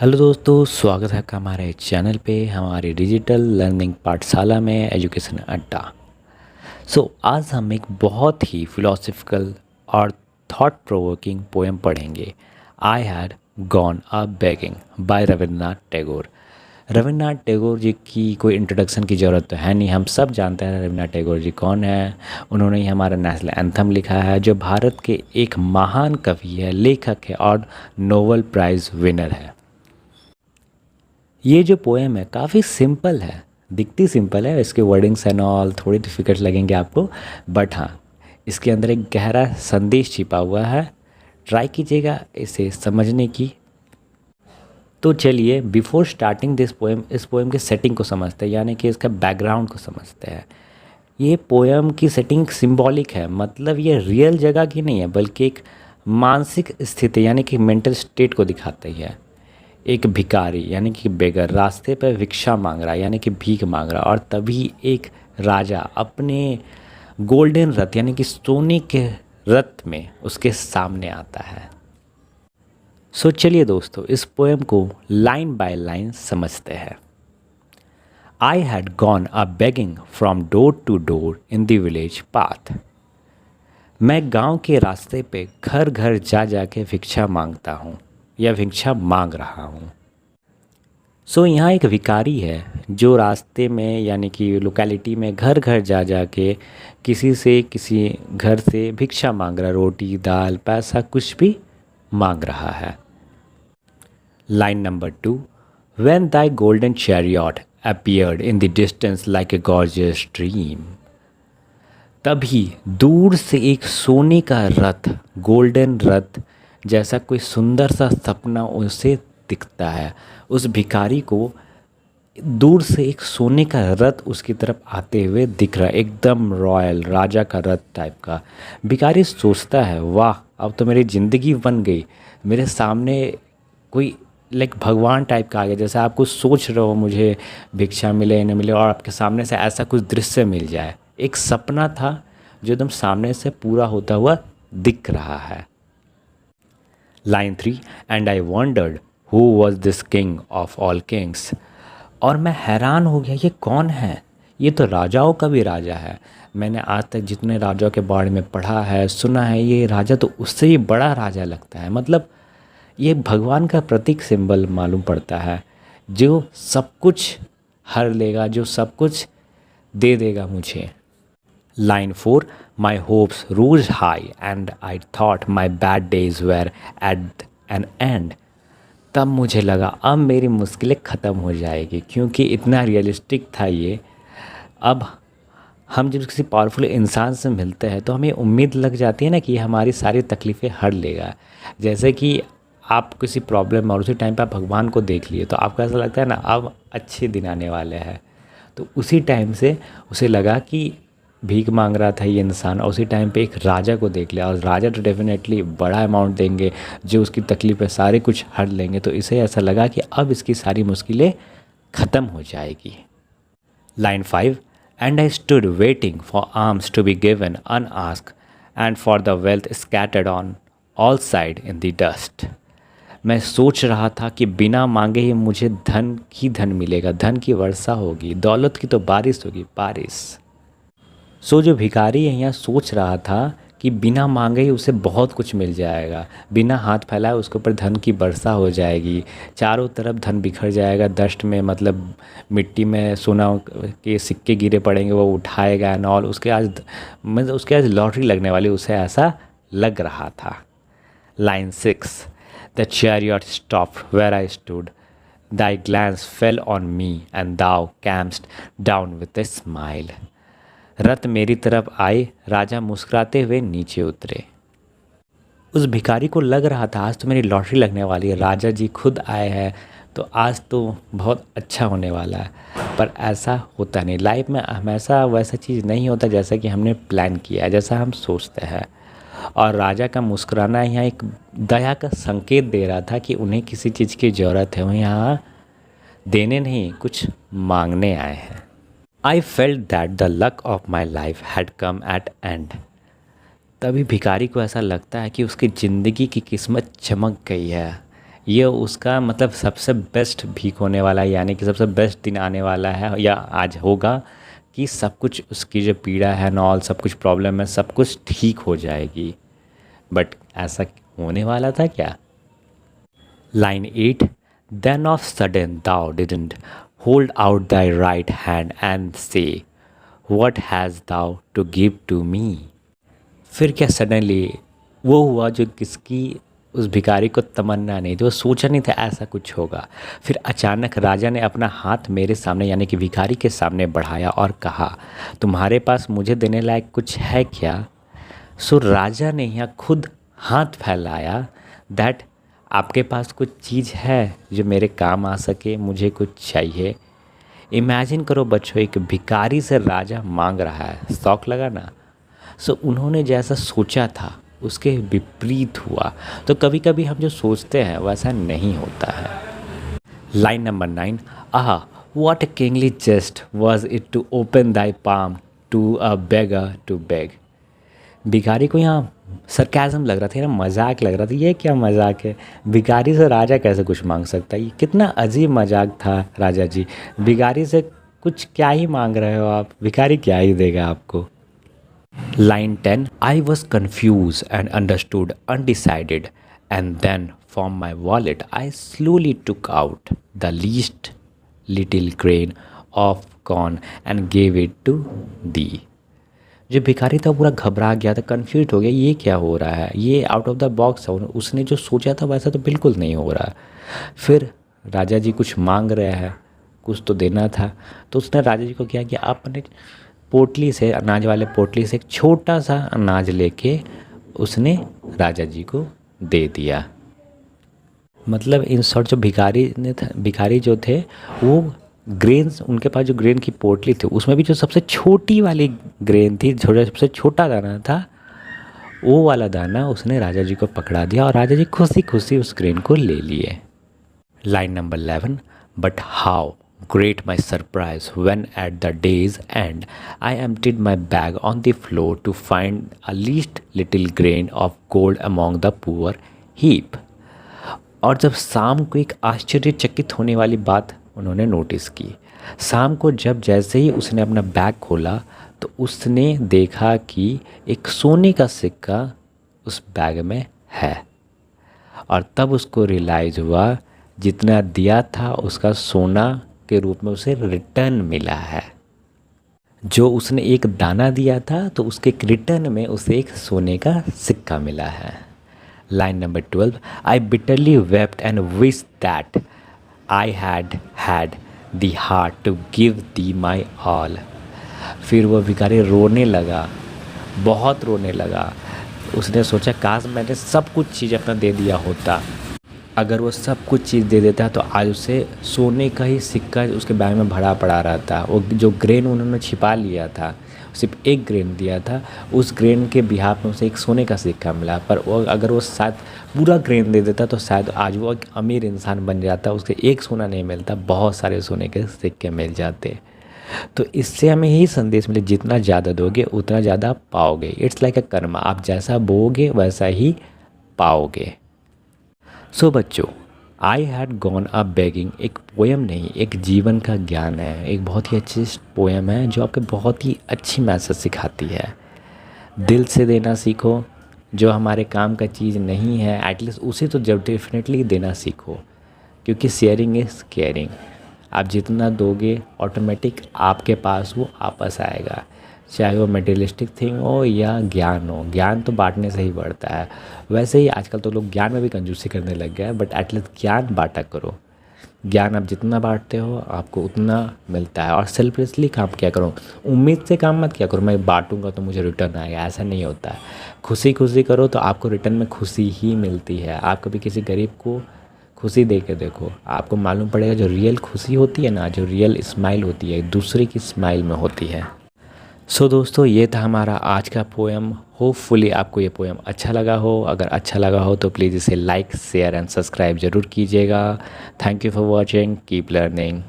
Hello दोस्तों, स्वागत है आपका हमारे चैनल पे हमारी डिजिटल लर्निंग पाठशाला में एजुकेशन अड्डा। आज हम एक बहुत ही फिलोसफिकल और थॉट प्रोवोकिंग पोएम पढ़ेंगे। I had gone a begging by Rabindranath Tagore. Rabindranath Tagore ji की कोई इंट्रोडक्शन की ज़रूरत तो है नहीं, हम सब जानते हैं रविन्द्रनाथ टैगोर जी कौन है। उन्होंने ही हमारा नेशनल एंथम लिखा है, जो भारत के एक महान कवि है, लेखक है और नोबेल प्राइज़ विनर है। ये जो पोएम है काफ़ी सिंपल है, दिखती सिंपल है, इसके वर्डिंग्स एंड ऑल थोड़ी डिफ़िकल्ट लगेंगे आपको, बट हाँ, इसके अंदर एक गहरा संदेश छिपा हुआ है। ट्राई कीजिएगा इसे समझने की। तो चलिए, बिफोर स्टार्टिंग दिस पोएम, इस पोएम के सेटिंग को समझते हैं, यानी कि इसका बैकग्राउंड को समझते हैं। ये पोएम की सेटिंग सिंबॉलिक है, मतलब ये रियल जगह की नहीं है, बल्कि एक मानसिक स्थिति यानी कि मेंटल स्टेट को दिखाती है। एक भिखारी यानी कि बेगर रास्ते पर भिक्षा मांग रहा है, यानी कि भीख मांग रहा है, और तभी एक राजा अपने गोल्डन रथ यानी कि सोने के रथ में उसके सामने आता है। चलिए दोस्तों, इस पोएम को लाइन बाय लाइन समझते हैं। I had gone a begging from door to door in the village path. मैं गांव के रास्ते पे घर घर जा जा के भिक्षा मांगता हूँ या भिक्षा मांग रहा हूँ। यहाँ एक भिखारी है जो रास्ते में यानी कि लोकेलिटी में घर घर जा जा के किसी से किसी घर से भिक्षा मांग रहा, रोटी दाल पैसा कुछ भी मांग रहा है। Line number 2, When thy golden chariot appeared in the distance like a gorgeous dream। तभी दूर से एक सोने का रथ, गोल्डन रथ जैसा कोई सुंदर सा सपना उसे दिखता है। उस भिखारी को दूर से एक सोने का रथ उसकी तरफ आते हुए दिख रहा है, एकदम रॉयल राजा का रथ टाइप का। भिखारी सोचता है, वाह, अब तो मेरी ज़िंदगी बन गई, मेरे सामने कोई लाइक भगवान टाइप का आ गया। जैसे आप कुछ सोच रहे हो, मुझे भिक्षा मिले न मिले, और आपके सामने से ऐसा कुछ दृश्य मिल जाए। एक सपना था जो एकदम सामने से पूरा होता हुआ दिख रहा है। Line 3, and I wandered who was this king of all Kings. और मैं हैरान हो गया, ये कौन है? ये तो राजाओं का भी राजा है। मैंने आज तक जितने राजाओं के बारे में पढ़ा है, सुना है, ये राजा तो उससे ही बड़ा राजा लगता है। मतलब ये भगवान का प्रतीक सिंबल मालूम पड़ता है, जो सब कुछ हर लेगा, जो सब कुछ दे देगा मुझे। Line 4, my hopes rose high and I thought my bad days were at an end. तब मुझे लगा अब मेरी मुश्किलें ख़त्म हो जाएगी, क्योंकि इतना रियलिस्टिक था ये। अब हम जब किसी पावरफुल इंसान से मिलते हैं तो हमें उम्मीद लग जाती है ना कि ये हमारी सारी तकलीफ़ें हर लेगा। जैसे कि आप किसी प्रॉब्लम में और उसी टाइम पे आप भगवान को देख लिए तो आपको ऐसा लगता है ना, अब अच्छे दिन आने वाले हैं। तो उसी टाइम से उसे लगा कि भीख मांग रहा था ये इंसान, और उसी टाइम पे एक राजा को देख लिया, और राजा तो डेफिनेटली बड़ा अमाउंट देंगे, जो उसकी तकलीफ़ है सारे कुछ हर लेंगे। तो इसे ऐसा लगा कि अब इसकी सारी मुश्किलें ख़त्म हो जाएगी। Line 5, and I stood waiting for alms to be given unasked and for the wealth scattered on all side in the dust. मैं सोच रहा था कि बिना मांगे ही मुझे धन ही धन मिलेगा, धन की वर्षा होगी, दौलत की तो बारिश होगी, बारिश। जो भिखारी है यहाँ सोच रहा था कि बिना मांगे ही उसे बहुत कुछ मिल जाएगा, बिना हाथ फैलाए उसके ऊपर धन की वर्षा हो जाएगी, चारों तरफ धन बिखर जाएगा डस्ट में, मतलब मिट्टी में सोना के सिक्के गिरे पड़ेंगे, वो उठाएगा एंड ऑल। उसके आज लॉटरी लगने वाली, उसे ऐसा लग रहा था। Line 6, the chariot stopped where I stood. Thy glance fell on me and thou camest down with a smile। रथ मेरी तरफ आए, राजा मुस्कुराते हुए नीचे उतरे। उस भिखारी को लग रहा था आज तो मेरी लॉटरी लगने वाली है, राजा जी खुद आए हैं तो आज तो बहुत अच्छा होने वाला है। पर ऐसा होता नहीं, लाइफ में हमेशा वैसा चीज़ नहीं होता जैसा कि हमने प्लान किया है, जैसा हम सोचते हैं। और राजा का मुस्कुराना यहाँ एक दया का संकेत दे रहा था कि उन्हें किसी चीज़ की ज़रूरत है, वो यहाँ देने नहीं कुछ मांगने आए हैं। I felt that the luck of my life had come at end. तभी भिखारी को ऐसा लगता है कि उसकी ज़िंदगी की किस्मत चमक गई है, ये उसका मतलब सबसे बेस्ट भीख होने वाला है, यानी कि सबसे बेस्ट दिन आने वाला है या आज होगा कि सब कुछ उसकी जो पीड़ा है ना, ऑल सब कुछ प्रॉब्लम है, सब कुछ ठीक हो जाएगी। बट ऐसा होने वाला था क्या? Line 8, then of sudden thou didn't hold out thy right hand and say what has thou to give to me. फिर क्या सडनली वो हुआ जो किसकी उस भिखारी को तमन्ना नहीं थी, वो सोचा नहीं था ऐसा कुछ होगा। फिर अचानक राजा ने अपना हाथ मेरे सामने यानी कि भिखारी के सामने बढ़ाया और कहा, तुम्हारे पास मुझे देने लायक कुछ है क्या? सो राजा ने यहाँ खुद हाथ फैलाया दैट आपके पास कुछ चीज़ है जो मेरे काम आ सके, मुझे कुछ चाहिए। इमेजिन करो बच्चों, एक भिखारी से राजा मांग रहा है, शौक लगा ना। सो उन्होंने जैसा सोचा था उसके विपरीत हुआ। तो कभी कभी हम जो सोचते हैं वैसा नहीं होता है। Line number 9, ah what a kingly jest was it to open thy palm to a beggar to beg। भिखारी को यहाँ सरकाज़म लग रहा था ना, मजाक लग रहा था, ये क्या मजाक है, भिखारी से राजा कैसे कुछ मांग सकता है, ये कितना अजीब मजाक था राजा जी। भिखारी से कुछ क्या ही मांग रहे हो आप, भिखारी क्या ही देगा आपको। Line 10, I was confused and understood undecided, and then from my wallet I slowly took out the least little grain of corn and gave it to thee। जो भिखारी था पूरा घबरा गया था, कंफ्यूज हो गया, ये क्या हो रहा है, ये आउट ऑफ द बॉक्स है, उसने जो सोचा था वैसा तो बिल्कुल नहीं हो रहा। फिर राजा जी कुछ मांग रहे हैं, कुछ तो देना था, तो उसने राजा जी को क्या किया, अपने पोटली से, अनाज वाले पोटली से एक छोटा सा अनाज लेके उसने राजा जी को दे दिया। मतलब इन शॉर्ट जो भिखारी जो थे वो ग्रेन्स, उनके पास जो ग्रेन की पोटली थी उसमें भी जो सबसे छोटी वाली ग्रेन थी, सबसे छोटा दाना था, वो वाला दाना उसने राजा जी को पकड़ा दिया और राजा जी खुशी खुशी उस ग्रेन को ले लिए। Line number 11, but how great my surprise when at the day's end I emptied my bag on the floor to find a least little grain of gold among the poor heap। और जब शाम को एक आश्चर्यचकित होने वाली बात उन्होंने नोटिस की। शाम को जब जैसे ही उसने अपना बैग खोला तो उसने देखा कि एक सोने का सिक्का उस बैग में है, और तब उसको रियलाइज़ हुआ जितना दिया था उसका सोना के रूप में उसे रिटर्न मिला है। जो उसने एक दाना दिया था तो उसके रिटर्न में उसे एक सोने का सिक्का मिला है। Line number 12, I bitterly wept and wish that I had had the heart to give thee my all. फिर वो भिखारी रोने लगा, बहुत रोने लगा। उसने सोचा काश मैंने सब कुछ चीज़ अपना दे दिया होता। अगर वो सब कुछ चीज़ दे देता तो आज उसे सोने का ही सिक्का उसके बैग में भरा पड़ा रहता। वो जो ग्रेन उन्होंने छिपा लिया था, सिर्फ एक ग्रेन दिया था, उस ग्रेन के बिहाफ में उसे एक सोने का सिक्का मिला। पर वो अगर वो शायद पूरा ग्रेन दे देता तो शायद आज वो एक अमीर इंसान बन जाता, उसके एक सोना नहीं मिलता, बहुत सारे सोने के सिक्के मिल जाते। तो इससे हमें यही संदेश मिले, जितना ज़्यादा दोगे उतना ज़्यादा पाओगे। इट्स लाइक अ कर्मा, आप जैसा बोओगे वैसा ही पाओगे। सो बच्चों, आई हैड गॉन अ बेगिंग एक पोएम नहीं, एक जीवन का ज्ञान है, एक बहुत ही अच्छी पोएम है जो आपको बहुत ही अच्छी मैसेज सिखाती है। दिल से देना सीखो, जो हमारे काम का चीज़ नहीं है एटलीस्ट उसे तो जब डेफिनेटली देना सीखो, क्योंकि शेयरिंग इज़ केयरिंग। आप जितना दोगे ऑटोमेटिक आपके पास वो वापस आएगा, चाहे वो मटेरियलिस्टिक थिंग हो या ज्ञान हो। ज्ञान तो बांटने से ही बढ़ता है। वैसे ही आजकल तो लोग ज्ञान में भी कंजूसी करने लग गए हैं, बट एटलीस्ट ज्ञान बांटा करो। ज्ञान आप जितना बांटते हो आपको उतना मिलता है। और सेल्फलेसली काम किया करो, उम्मीद से काम मत किया करो मैं बांटूंगा तो मुझे रिटर्न आएगा, ऐसा नहीं होता है। खुशी खुशी करो तो आपको रिटर्न में खुशी ही मिलती है। आप कभी किसी गरीब को खुशी दे के देखो, आपको मालूम पड़ेगा जो रियल खुशी होती है ना, जो रियल स्माइल होती है दूसरे की स्माइल में होती है। सो दोस्तों, ये था हमारा आज का पोएम। होपफुली आपको ये पोएम अच्छा लगा हो। अगर अच्छा लगा हो तो प्लीज़ इसे लाइक, शेयर एंड सब्सक्राइब ज़रूर कीजिएगा। Thank you for watching, keep learning.